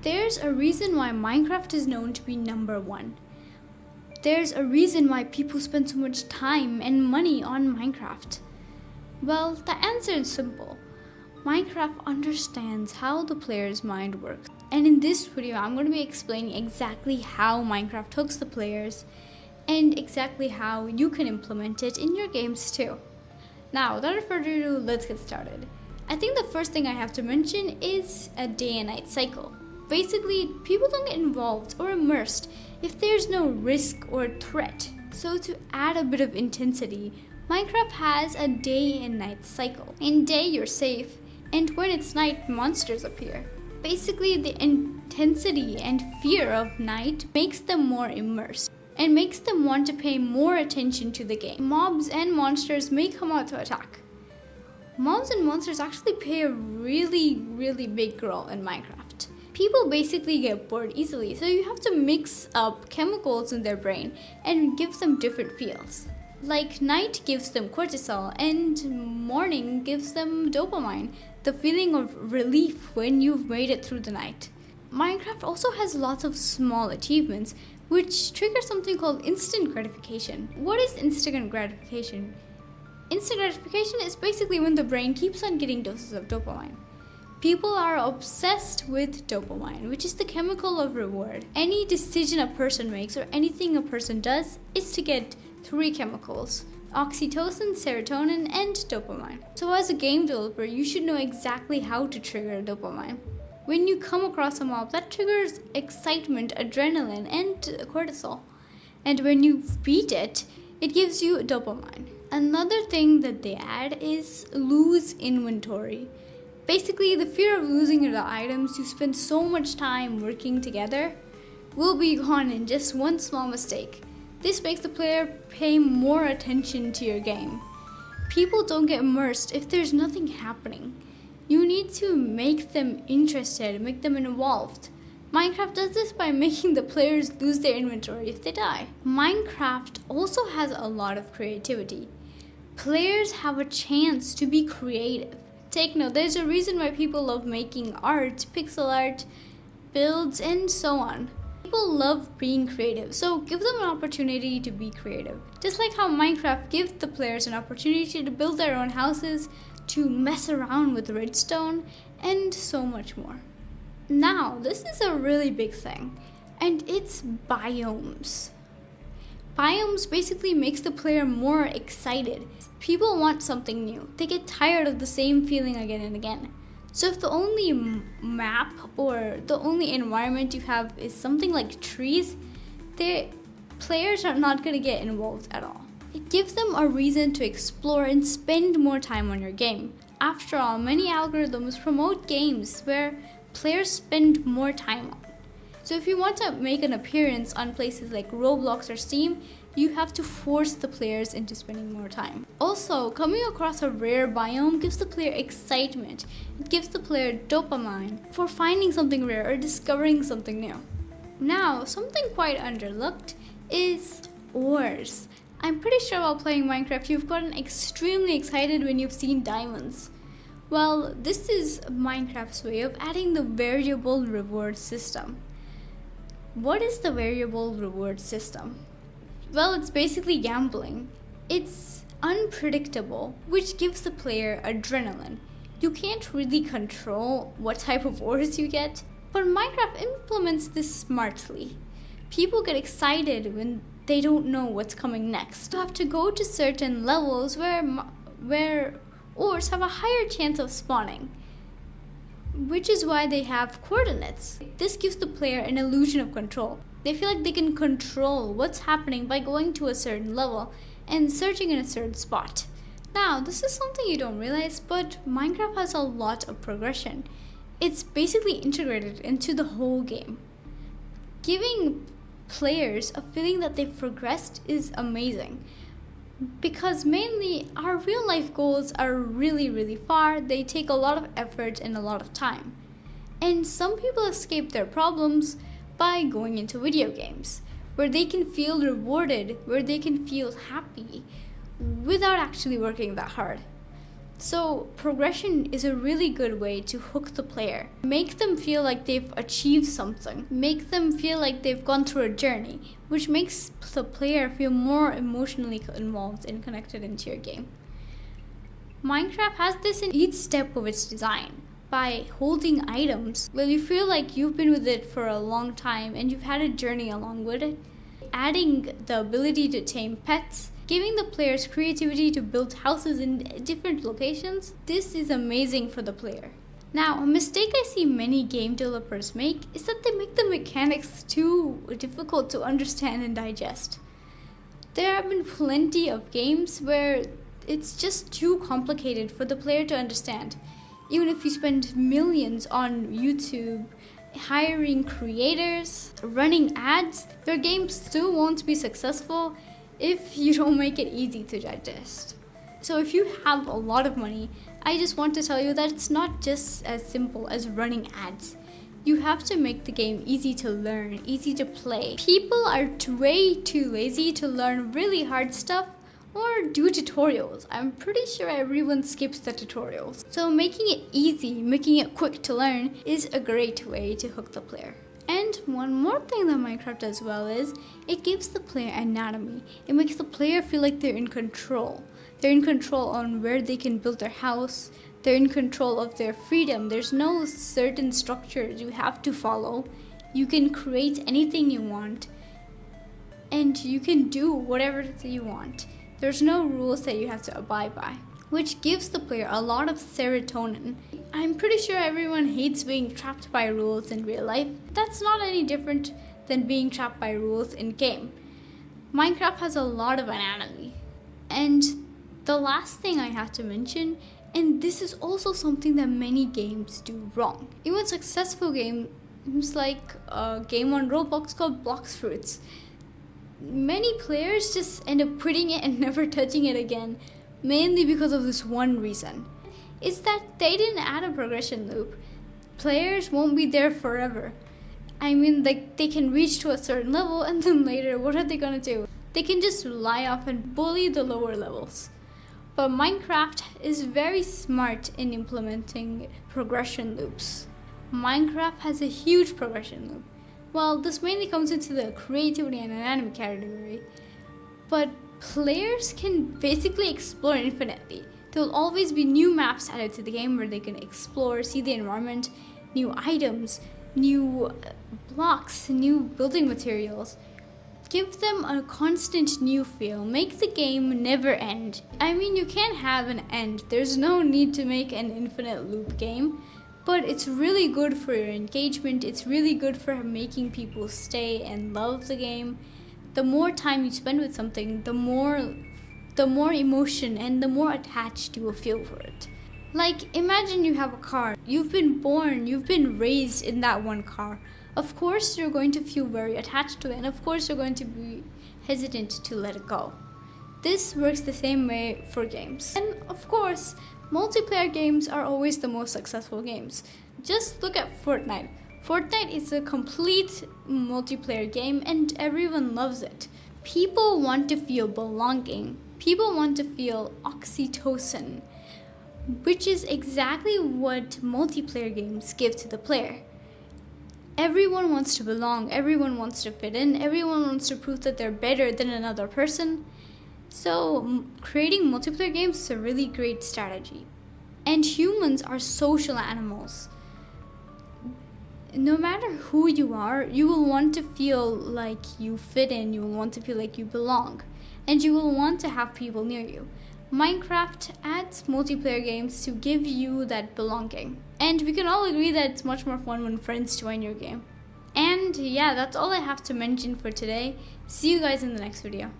There's a reason why Minecraft is known to be number one. There's a reason why people spend so much time and money on Minecraft. Well, the answer is simple. Minecraft understands how the player's mind works. And in this video, I'm going to be explaining exactly how Minecraft hooks the players and exactly how you can implement it in your games too. Now, without further ado, let's get started. I think the first thing I have to mention is a day and night cycle. Basically, people don't get involved or immersed if there's no risk or threat. So to add a bit of intensity, Minecraft has a day and night cycle. In day, you're safe, and when it's night, monsters appear. Basically, the intensity and fear of night makes them more immersed and makes them want to pay more attention to the game. Mobs and monsters may come out to attack. Mobs and monsters actually play a really big role in Minecraft. People basically get bored easily, so you have to mix up chemicals in their brain and give them different feels. Like night gives them cortisol and morning gives them dopamine, the feeling of relief when you've made it through the night. Minecraft also has lots of small achievements which trigger something called instant gratification. What is instant gratification? Instant gratification is basically when the brain keeps on getting doses of dopamine. People are obsessed with dopamine, which is the chemical of reward. Any decision a person makes or anything a person does is to get three chemicals: oxytocin, serotonin, and dopamine. So as a game developer, you should know exactly how to trigger dopamine. When you come across a mob, that triggers excitement, adrenaline, and cortisol. And when you beat it, it gives you dopamine. Another thing that they add is lose inventory. Basically, the fear of losing the items you spend so much time working together will be gone in just one small mistake. This makes the player pay more attention to your game. People don't get immersed if there's nothing happening. You need to make them interested, make them involved. Minecraft does this by making the players lose their inventory if they die. Minecraft also has a lot of creativity. Players have a chance to be creative. Take note, there's a reason why people love making art, pixel art, builds, and so on. People love being creative, so give them an opportunity to be creative. Just like how Minecraft gives the players an opportunity to build their own houses, to mess around with redstone, and so much more. Now, this is a really big thing, and it's biomes. Biomes basically makes the player more excited. People want something new. They get tired of the same feeling again and again. So if the only map or the only environment you have is something like trees, the players are not going to get involved at all. It gives them a reason to explore and spend more time on your game. After all, many algorithms promote games where players spend more time on. So if you want to make an appearance on places like Roblox or Steam, you have to force the players into spending more time. Also, coming across a rare biome gives the player excitement. It gives the player dopamine for finding something rare or discovering something new. Now, something quite underlooked is ores. I'm pretty sure while playing Minecraft, you've gotten extremely excited when you've seen diamonds. Well, this is Minecraft's way of adding the variable reward system. What is the variable reward system? Well, it's basically gambling. It's unpredictable, which gives the player adrenaline. You can't really control what type of ores you get, but Minecraft implements this smartly. People get excited when they don't know what's coming next. You have to go to certain levels where ores have a higher chance of spawning, which is why they have coordinates. This gives the player an illusion of control. They feel like they can control what's happening by going to a certain level and searching in a certain spot. Now, this is something you don't realize, but Minecraft has a lot of progression. It's basically integrated into the whole game. Giving players a feeling that they've progressed is amazing. Because mainly our real life goals are really far, they take a lot of effort and a lot of time. And some people escape their problems by going into video games, where they can feel rewarded, where they can feel happy without actually working that hard. So progression is a really good way to hook the player. Make them feel like they've achieved something. Make them feel like they've gone through a journey, which makes the player feel more emotionally involved and connected into your game. Minecraft has this in each step of its design. By holding items, well, you feel like you've been with it for a long time and you've had a journey along with it. Adding the ability to tame pets, giving the players creativity to build houses in different locations, this is amazing for the player. Now, a mistake I see many game developers make is that they make the mechanics too difficult to understand and digest. There have been plenty of games where it's just too complicated for the player to understand. Even if you spend millions on YouTube, hiring creators, running ads, your game still won't be successful if you don't make it easy to digest. So if you have a lot of money, I just want to tell you that it's not just as simple as running ads. You have to make the game easy to learn, easy to play. People are way too lazy to learn really hard stuff or do tutorials. I'm pretty sure everyone skips the tutorials. So making it easy, making it quick to learn is a great way to hook the player. And one more thing that Minecraft does well is it gives the player anatomy. It makes the player feel like they're in control. They're in control on where they can build their house. They're in control of their freedom. There's no certain structures you have to follow. You can create anything you want and you can do whatever you want. There's no rules that you have to abide by, which gives the player a lot of serotonin. I'm pretty sure everyone hates being trapped by rules in real life. That's not any different than being trapped by rules in game. Minecraft has a lot of anatomy. And the last thing I have to mention, and this is also something that many games do wrong. Even successful games like a game on Roblox called Blox Fruits, many players just end up quitting it and never touching it again, mainly because of this one reason. Is that they didn't add a progression loop. Players won't be there forever. I mean, like, they can reach to a certain level and then later, what are they gonna do? They can just lie off and bully the lower levels. But Minecraft is very smart in implementing progression loops. Minecraft has a huge progression loop. Well, this mainly comes into the creativity and anatomy category, but players can basically explore infinitely. There will always be new maps added to the game where they can explore, see the environment, new items, new blocks, new building materials. Give them a constant new feel. Make the game never end. I mean, you can't have an end. There's no need to make an infinite loop game. But it's really good for your engagement. It's really good for making people stay and love the game. The more time you spend with something, the more emotion and the more attached you will feel for it. Like, imagine you have a car. You've been born, you've been raised in that one car. Of course, you're going to feel very attached to it, and of course, you're going to be hesitant to let it go. This works the same way for games. And of course, multiplayer games are always the most successful games. Just look at Fortnite. Fortnite is a complete multiplayer game and everyone loves it. People want to feel belonging. People want to feel oxytocin, which is exactly what multiplayer games give to the player. Everyone wants to belong, everyone wants to fit in, everyone wants to prove that they're better than another person. So creating multiplayer games is a really great strategy. And humans are social animals. No matter who you are, you will want to feel like you fit in, you will want to feel like you belong, and you will want to have people near you. Minecraft adds multiplayer games to give you that belonging. And we can all agree that it's much more fun when friends join your game. And yeah, that's all I have to mention for today. See you guys in the next video.